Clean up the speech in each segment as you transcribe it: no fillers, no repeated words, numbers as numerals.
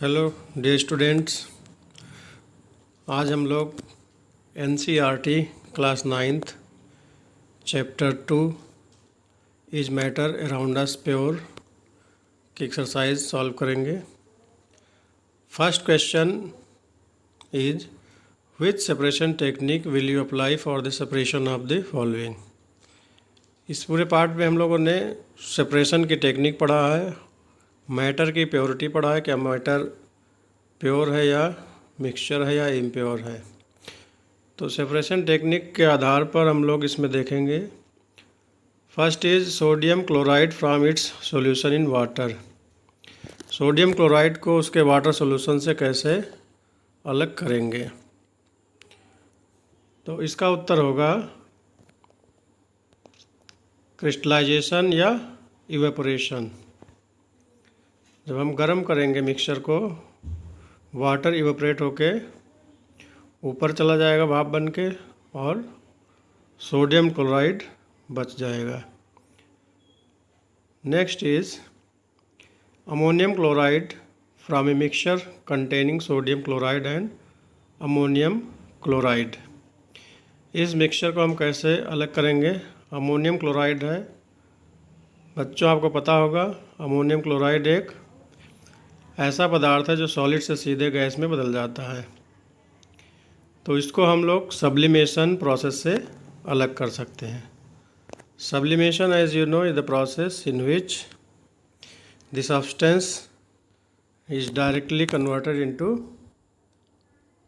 Hello dear students. आज हम लोग NCERT class 9th chapter 2 is matter around us pure की एक्सरसाइज सॉल्व करेंगे। First question is which separation technique will you apply for the separation of the following. इस पूरे part में हम लोगों ने सेपरेशन की टेक्निक पढ़ा है, मैटर की प्योरिटी पढ़ा है, क्या मैटर प्योर है या मिक्सचर है या इम्प्योर है। तो सेपरेशन टेक्निक के आधार पर हम लोग इसमें देखेंगे। First is sodium chloride from its solution in water. Sodium chloride को उसके वाटर सॉल्यूशन से कैसे अलग करेंगे। तो इसका उत्तर होगा क्रिस्टलाइजेशन या इवेपोरेशन। जब हम गर्म करेंगे मिक्सचर को, वाटर इवेपोरेट होके ऊपर चला जाएगा भाप बन के और सोडियम क्लोराइड बच जाएगा। Next is ammonium chloride from a mixture containing sodium chloride and ammonium chloride. इस मिक्सचर को हम कैसे अलग करेंगे। अमोनियम क्लोराइड है, बच्चों आपको पता होगा अमोनियम क्लोराइड एक ऐसा पदार्थ है जो सॉलिड से सीधे गैस में बदल जाता है। तो इसको हम लोग सब्लिमेशन प्रोसेस से अलग कर सकते हैं। Sublimation as you know is the process in which the substance is directly converted into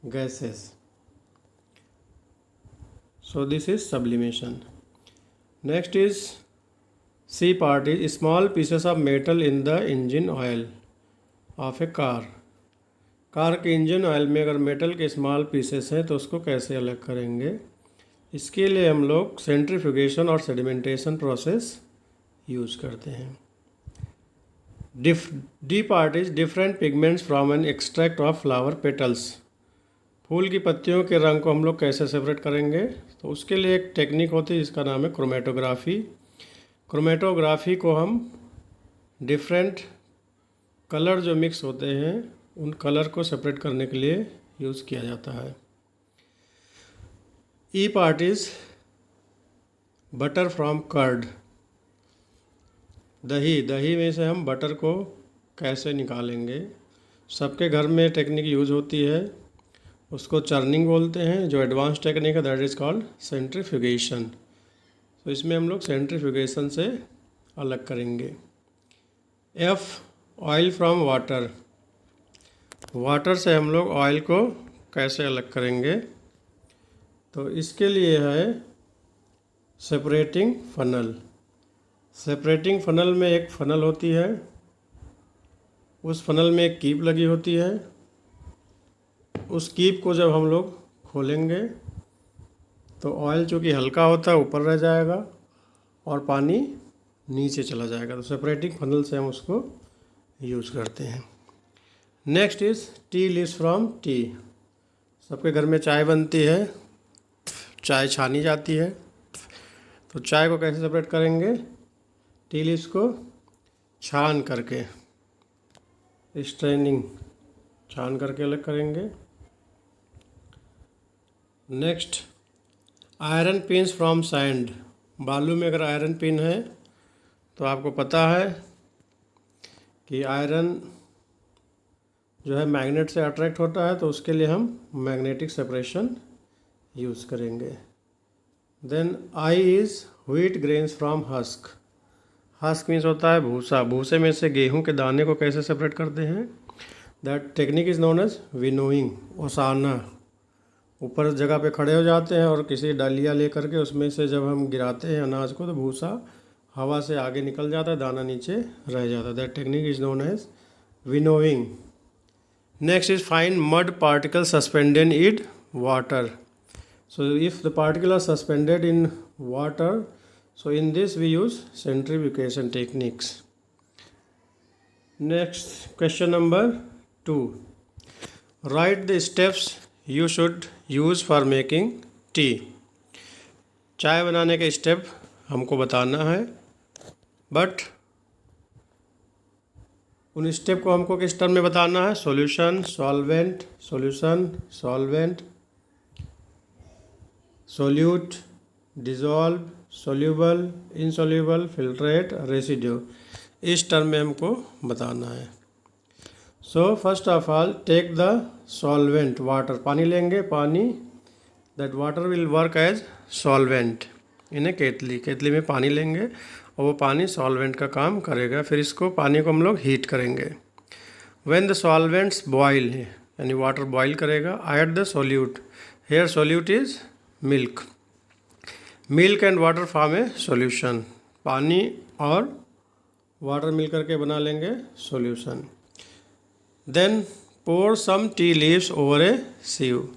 gases. So this is sublimation. Next is C part is small pieces of metal in the engine oil of a car के engine oil में अगर metal के small pieces हैं तो उसको कैसे अलग करेंगे। इसके लिए हम लोग सेंट्रीफ्यूगेशन और सेडिमेंटेशन प्रोसेस यूज़ करते हैं। D part is different pigments from an extract of flower petals. फूल की पत्तियों के रंग को हम लोग कैसे सेपरेट करेंगे। तो उसके लिए एक टेक्निक होती है जिसका नाम है क्रोमेटोग्राफी। क्रोमेटोग्राफी को हम डिफरेंट कलर जो मिक्स होते हैं उन कलर को सेपरेट करने के लिए यूज़ किया जाता है। E part is butter from curd. दही में से हम बटर को कैसे निकालेंगे। सबके घर में टेक्निक यूज़ होती है, उसको चर्निंग बोलते हैं। जो एडवांस टेक्निक है दैट इज़ कॉल्ड सेंट्रीफ्यूगेशन। तो इसमें हम लोग सेंट्रीफ्यूगेशन से अलग करेंगे। F oil from water. Water से हम लोग ऑयल को कैसे अलग करेंगे। तो इसके लिए है सेपरेटिंग फनल। सेपरेटिंग फनल में एक फनल होती है, उस फनल में एक कीप लगी होती है। उस कीप को जब हम लोग खोलेंगे तो ऑयल चूँकि हल्का होता है ऊपर रह जाएगा और पानी नीचे चला जाएगा। तो सेपरेटिंग फनल से हम उसको यूज़ करते हैं। Next is tea leaves from T. सबके घर में चाय बनती है, चाय छानी जाती है। तो चाय को कैसे सेपरेट करेंगे। टी लीव्स को छान करके, स्ट्रेनिंग छान करके अलग करेंगे। Next iron pins from sand. बालू में अगर आयरन पिन है तो आपको पता है कि आयरन जो है मैग्नेट से अट्रैक्ट होता है, तो उसके लिए हम मैग्नेटिक सेपरेशन यूज़ करेंगे। Then I is wheat grains from husk. Husk means होता है भूसा। भूसे में से गेहूं के दाने को कैसे सेपरेट करते हैं। That technique is known as winnowing, ओसाना। ऊपर जगह पे खड़े हो जाते हैं और किसी डालिया ले करके उसमें से जब हम गिराते हैं अनाज को तो भूसा हवा से आगे निकल जाता है, दाना नीचे रह जाता है। That technique is known as winnowing. Next is find mud particles suspended in water. So if the particles are suspended in water, so in this we use centrifugation techniques. Next, question number 2. Write the steps you should use for making tea. चाय बनाने के step हमको बताना है, but उन step को हमको किस टर्म में बताना है? Solution, solvent, solution, solvent, solute, dissolve, soluble, insoluble, filtrate, residue, इस टर्म में हमको बताना है। So first of all take the solvent water, पानी लेंगे, पानी, that water will work as solvent in a केतली, केतली में पानी लेंगे और वो पानी सॉल्वेंट का काम करेगा। फिर इसको पानी को हम लोग हीट करेंगे। व्हेन द सॉल्वेंट्स बॉयल, यानी वाटर बॉयल करेगा, add the solute, here solute is milk, milk and water form a solution, पानी और वाटर मिल करके बना लेंगे solution. Then pour some tea leaves over a sieve,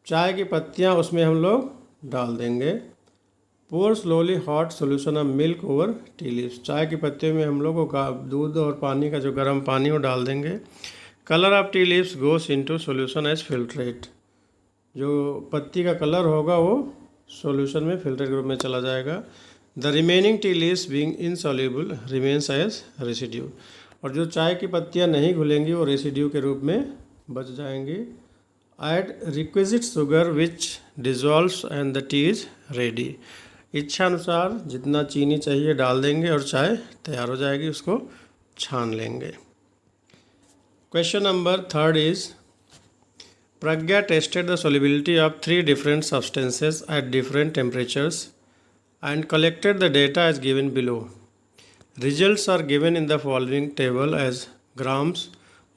चाय की पत्तियाँ उसमें हम लोग डाल देंगे। Pour slowly hot solution of milk over tea leaves, चाय की पत्तियों में हम लोग दूध और पानी का जो गर्म पानी वो डाल देंगे। Colour of tea leaves goes into solution as filtrate, जो पत्ती का कलर होगा वो सॉल्यूशन में फिल्ट्रेट ग्रुप में चला जाएगा। The remaining tea leaves being insoluble remains as residue, और जो चाय की पत्तियाँ नहीं घुलेंगी वो रेसिड्यू के रूप में बच जाएंगी। Add requisite sugar which dissolves and the T is ready, इच्छा अनुसार जितना चीनी चाहिए डाल देंगे और चाय तैयार हो जाएगी, उसको छान लेंगे। Question number 3 is Pragya tested the solubility of 3 different substances at different temperatures and collected the data as given below. Results are given in the following table as grams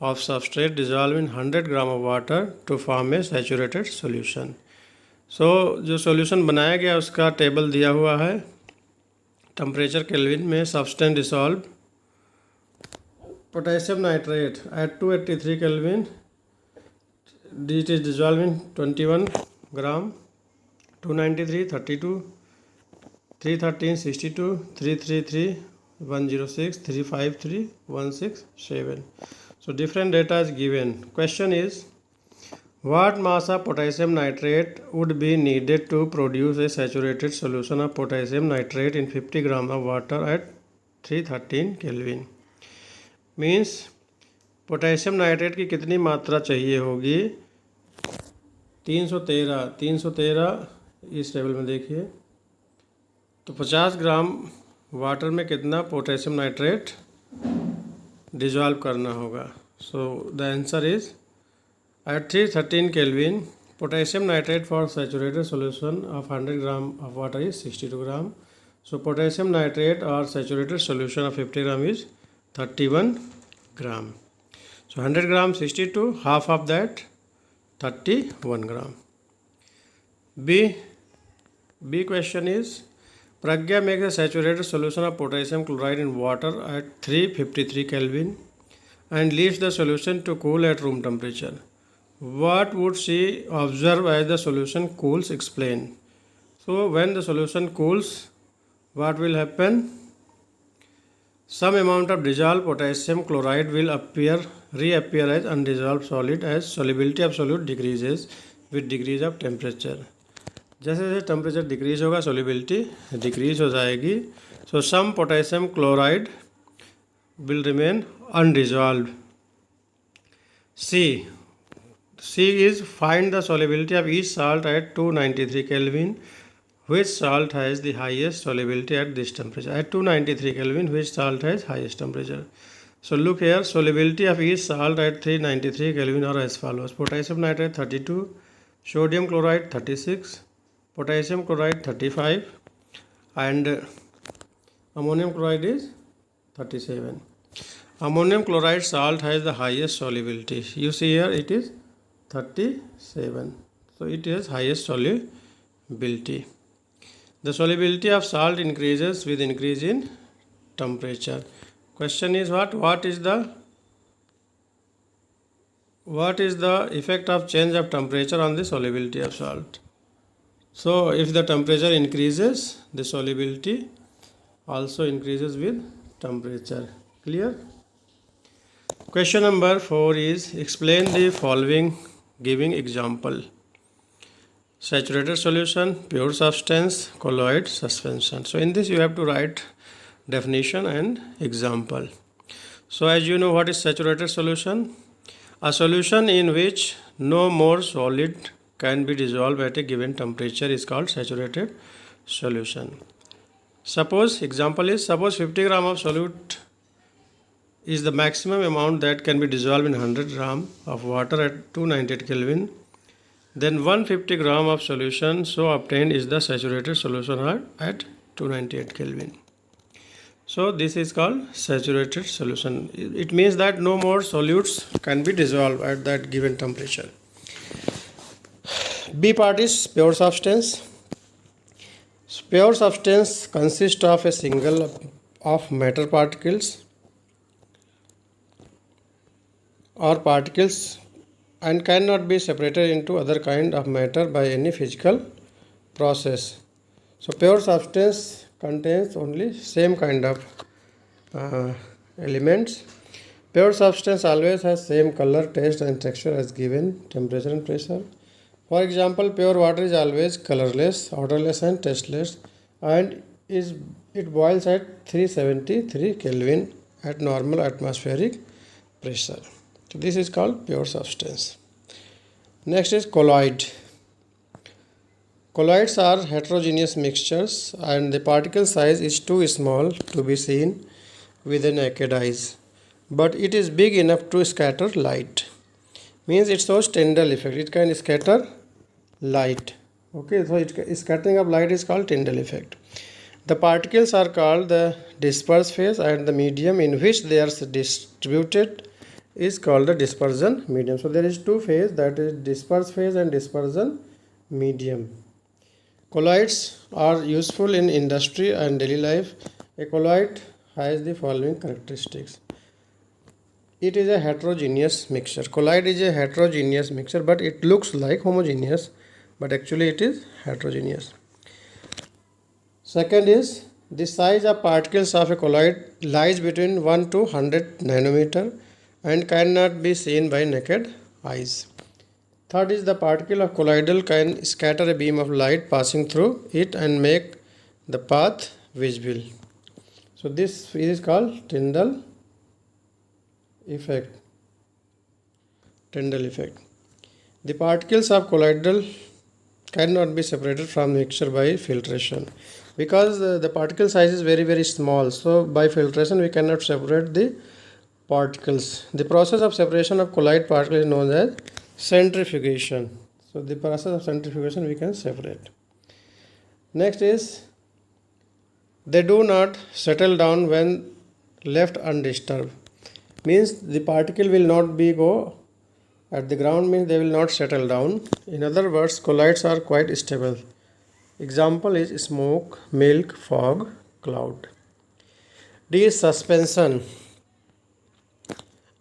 of substrate dissolved in 100 gram of water to form a saturated solution. So जो solution बनाया गया उसका table दिया हुआ है। Temperature kelvin में substance dissolve, potassium nitrate at 283 kelvin, it is dissolved in 21 gram, 293, 32, 313, 62, 333, 106, 353, 167. So different data is given. Question is, what mass of potassium nitrate would be needed to produce a saturated solution of potassium nitrate in 50 gram of water at 313 Kelvin? Means potassium nitrate की कितनी मात्रा चाहिए होगी? 313 इस table में देखिए। तो 50 gram water में कितना पोटेशियम नाइट्रेट डिजॉल्व करना होगा? So the answer is at 313 kelvin potassium nitrate for saturated solution of 100 gram of water is 62 gram. So potassium nitrate और saturated solution of 50 gram is 31 gram. So 100 gram 62, half of that 31 gram. B question is, Pragya makes a saturated solution of potassium chloride in water at 353 Kelvin and leaves the solution to cool at room temperature. What would she observe as the solution cools? Explain. So when the solution cools, what will happen? Some amount of dissolved potassium chloride will reappear as undissolved solid as solubility of solute decreases with degrees of temperature. जैसे जैसे temperature decrease होगा solubility decrease हो जाएगी. So some potassium chloride will remain undissolved. C is find the solubility of each salt at 293 Kelvin. Which salt has the highest solubility at this temperature? At 293 Kelvin, which salt has highest temperature? So look here, solubility of each salt at 393 Kelvin are as follows. Potassium nitrate 32, sodium chloride 36, potassium chloride 35, and ammonium chloride is 37. Ammonium chloride salt has the highest solubility. You see here it is 37. So it has highest solubility. The solubility of salt increases with increase in temperature. Question is what is the effect of change of temperature on the solubility of salt? So if the temperature increases, the solubility also increases with temperature. Clear? Question number 4 is explain the following giving example. Saturated solution, pure substance, colloid suspension. So in this you have to write definition and example. So as you know, what is saturated solution? A solution in which no more solid can be dissolved at a given temperature is called saturated solution. Suppose 50 gram of solute is the maximum amount that can be dissolved in 100 gram of water at 298 Kelvin. Then 150 gram of solution so obtained is the saturated solution at 298 Kelvin. So this is called saturated solution. It means that no more solutes can be dissolved at that given temperature. B part is pure substance. Pure substance consists of a single of matter particles or particles and cannot be separated into other kind of matter by any physical process. So pure substance contains only same kind of elements. Pure substance always has same color, taste and texture as given temperature and pressure. For example, pure water is always colorless, odorless and tasteless, and it boils at 373 Kelvin at normal atmospheric pressure. So this is called pure substance. Next is colloid. Colloids are heterogeneous mixtures and the particle size is too small to be seen with the naked eyes, but it is big enough to scatter light. Means it shows Tyndall effect. It can scatter light. Okay, so scattering of light is called Tyndall effect. The particles are called the disperse phase and the medium in which they are distributed is called the dispersion medium. So there is two phase, that is disperse phase and dispersion medium. Colloids are useful in industry and daily life. A colloid has the following characteristics. It is a heterogeneous mixture. Colloid is a heterogeneous mixture, but it looks like homogeneous, but actually it is heterogeneous. Second is the size of particles of a colloid lies between 1 to 100 nanometer and cannot be seen by naked eyes. Third is the particle of colloidal can scatter a beam of light passing through it and make the path visible. So this is called Tyndall effect. Tyndall effect. The particles of colloidal cannot be separated from mixture by filtration because the particle size is very small. So by filtration we cannot separate the particles. The process of separation of colloid particles is known as centrifugation. So the process of centrifugation we can separate. Next is they do not settle down when left undisturbed. Means the particle will not be go at the ground, means they will not settle down. In other words, colloids are quite stable. Example is smoke, milk, fog, cloud. D is suspension.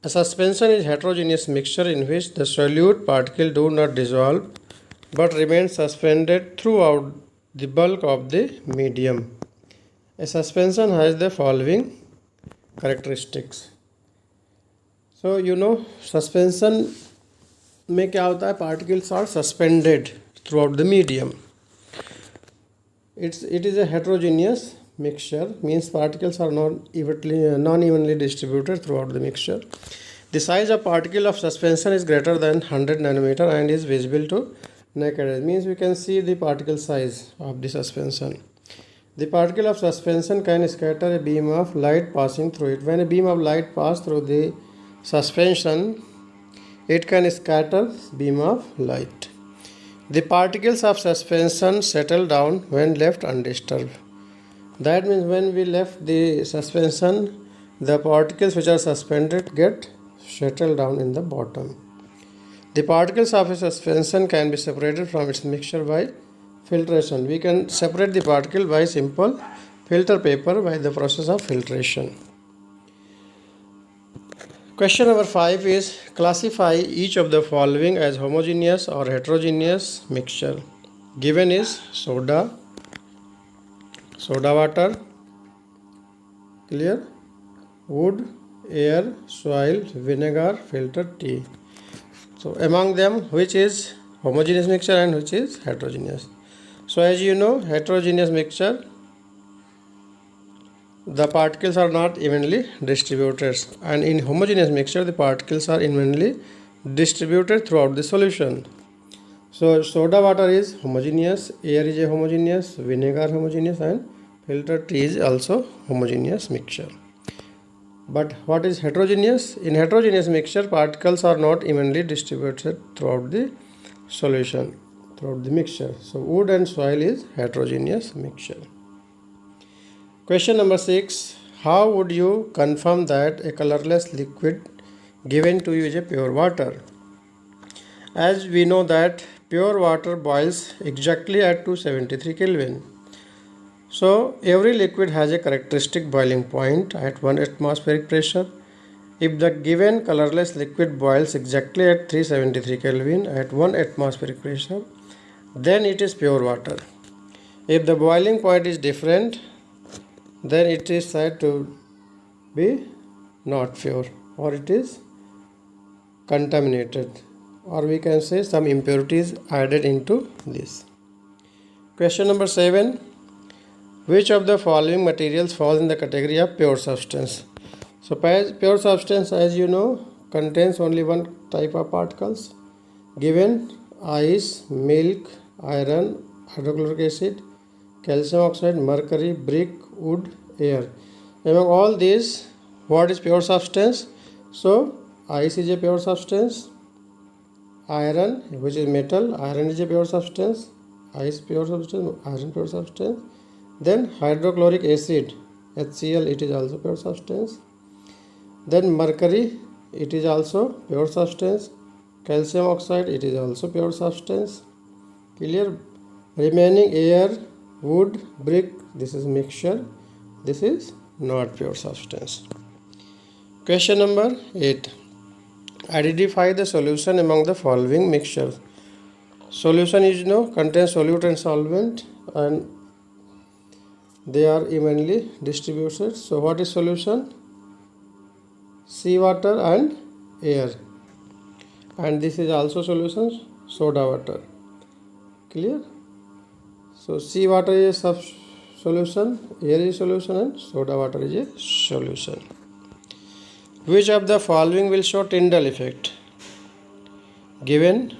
A suspension is heterogeneous mixture in which the solute particle do not dissolve but remain suspended throughout the bulk of the medium. A suspension has the following characteristics. So you know suspension में क्या होता है, particles are suspended throughout the medium. It is a heterogeneous mixture, means particles are non-evenly distributed throughout the mixture. The size of particle of suspension is greater than 100 nanometer and is visible to naked eye. Means we can see the particle size of the suspension. The particle of suspension can scatter a beam of light passing through it. When a beam of light passes through the suspension, it can scatter beam of light. The particles of suspension settle down when left undisturbed. That means when we left the suspension, the particles which are suspended get settled down in the bottom. The particles of a suspension can be separated from its mixture by filtration. We can separate the particle by simple filter paper by the process of filtration. Question number 5 is classify each of the following as homogeneous or heterogeneous mixture. Given is soda water, clear, wood, air, soil, vinegar, filter, tea. So among them, which is homogeneous mixture and which is heterogeneous? So as you know, heterogeneous mixture the particles are not evenly distributed, and in homogeneous mixture the particles are evenly distributed throughout the solution. So soda water is homogeneous, air is a homogeneous, vinegar homogeneous, and filtered tea is also homogeneous mixture. But what is heterogeneous? In heterogeneous mixture, particles are not evenly distributed throughout the solution, throughout the mixture. So wood and soil is heterogeneous mixture. Question number 6. How would you confirm that a colorless liquid given to you is a pure water? As we know that pure water boils exactly at 273 Kelvin. So every liquid has a characteristic boiling point at 1 atmospheric pressure. If the given colorless liquid boils exactly at 373 Kelvin at 1 atmospheric pressure, then it is pure water. If the boiling point is different, then it is said to be not pure, or it is contaminated, or we can say some impurities added into this. Question number 7. Which of the following materials falls in the category of pure substance? So pure substance, as you know, contains only one type of particles. Given ice, milk, iron, hydrochloric acid, calcium oxide, mercury, brick, wood, air. Among all these, what is pure substance? So ice is a pure substance. Iron, which is metal, iron is a pure substance. Ice pure substance, iron pure substance. Then hydrochloric acid, HCl, it is also pure substance. Then mercury, it is also pure substance. Calcium oxide, it is also pure substance. Clear? Remaining air, wood, brick, this is mixture. This is not pure substance. Question number 8. Identify the solution among the following mixtures. Solution is contains solute and solvent, and they are evenly distributed. So what is solution? Seawater and air, and this is also solution, soda water. Clear? So seawater is a solution, air is a solution, and soda water is a solution. Which of the following will show Tyndall effect? Given,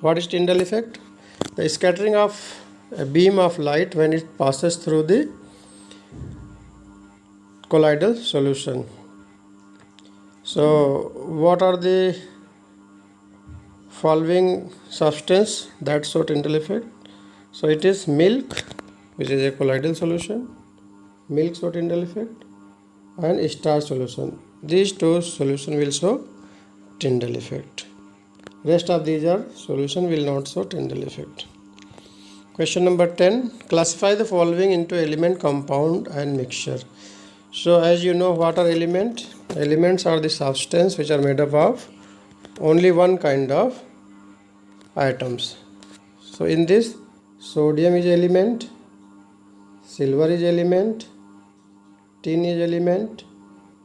what is Tyndall effect? The scattering of a beam of light when it passes through the colloidal solution. So what are the following substance that show Tyndall effect? So it is milk, which is a colloidal solution, milk show Tyndall effect, and starch solution. These two solution will show Tyndall effect. Rest of these are solution will not show Tyndall effect. Question number 10. Classify the following into element, compound, and mixture. So as you know, what are elements? Elements are the substance which are made up of only one kind of atoms. So in this, sodium is element, silver is element, tin is element,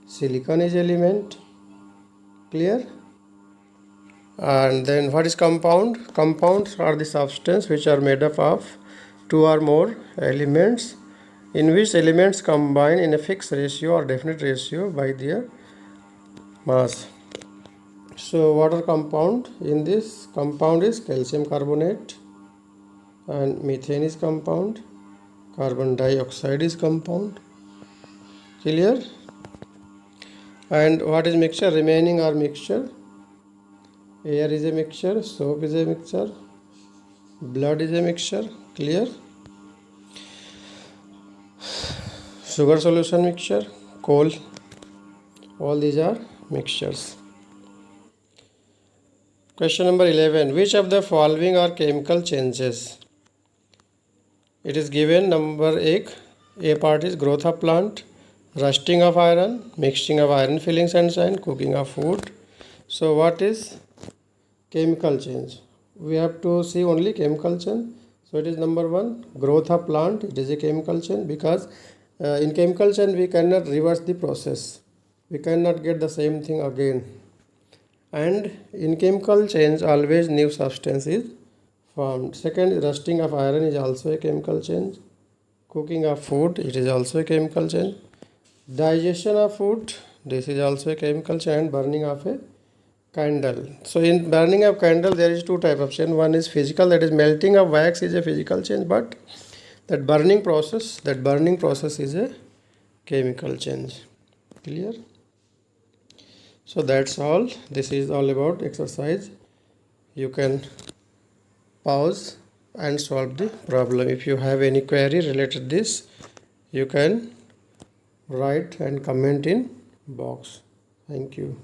silicon is element. Clear? And then what is compound? Compounds are the substance which are made up of two or more elements, in which elements combine in a fixed ratio or definite ratio by their mass. So what are compound? In this, compound is calcium carbonate, and methane is compound, carbon dioxide is compound. Clear? And what is mixture? Remaining are mixture. Air is a mixture, soap is a mixture, blood is a mixture. Clear? Sugar solution mixture, coal, all these are mixtures. Question number 11. Which of the following are chemical changes? It is given number 8. A part is growth of plant, rusting of iron, mixing of iron fillings and sand, cooking of food. So what is chemical change? We have to see only chemical change. So it is number 1, growth of plant. It is a chemical change because in chemical change we cannot reverse the process. We cannot get the same thing again. And in chemical change always new substance is formed. Second, rusting of iron is also a chemical change. Cooking of food, it is also a chemical change. Digestion of food, this is also a chemical chain. And burning of a candle. So in burning of candle there is two type of change. One is physical, that is melting of wax is a physical change, but that burning process is a chemical change. Clear? So that's all. This is all about exercise. You can pause and solve the problem. If you have any query related to this, you can write and comment in box. Thank you.